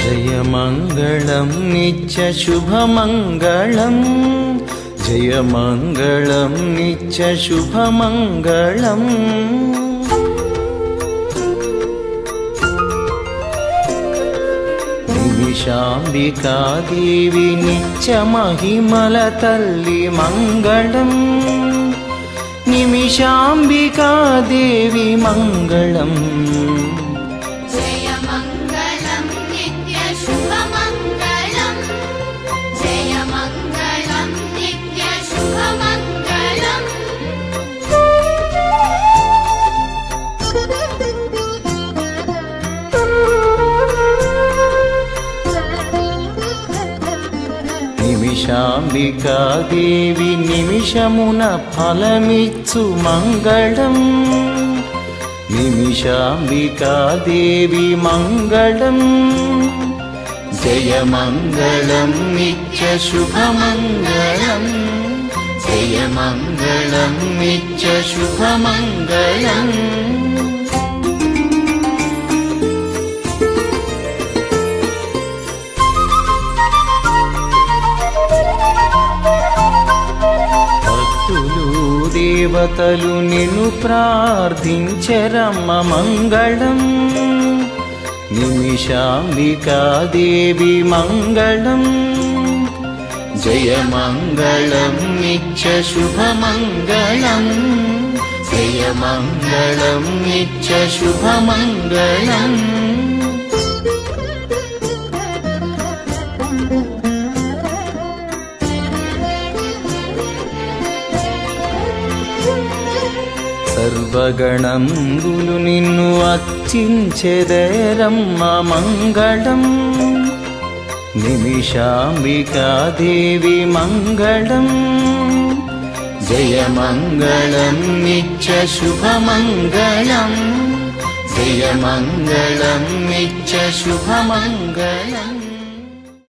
जयमङ्गलं नित्यशुभमङ्गलं जयमङ्गलं नित्यशुभमङ्गलम् निमिषाम्बिका देवी नित्यमहिमल तल्ली मङ्गलम् निमिषाम्बिका देवी मङ्गलम् निमिषाम्बिका देवी निमिषमुन फलमिच्चु मङ्गलम् निमिषाम्बिका देवी मङ्गलम् जयमङ्गलं नित्यशुभमङ्गलम् जयमङ्गलं नित्यशुभमङ्गलम् దేవతలు నిన్ను ప్రార్థించెరమ్మ మంగళం నిమిషాంబికా దేవి మంగళం జయమంగళం నిత్య శుభమంగళం జయమంగళం నిత్య శుభమంగళం సర్వగణంబులు నిన్ను అర్చించెదరమ్మ మంగళం నిమిషాంబికా దేవి మంగళం జయమంగళం నిత్య శుభమంగళం జయమంగళం నిత్య శుభమంగళం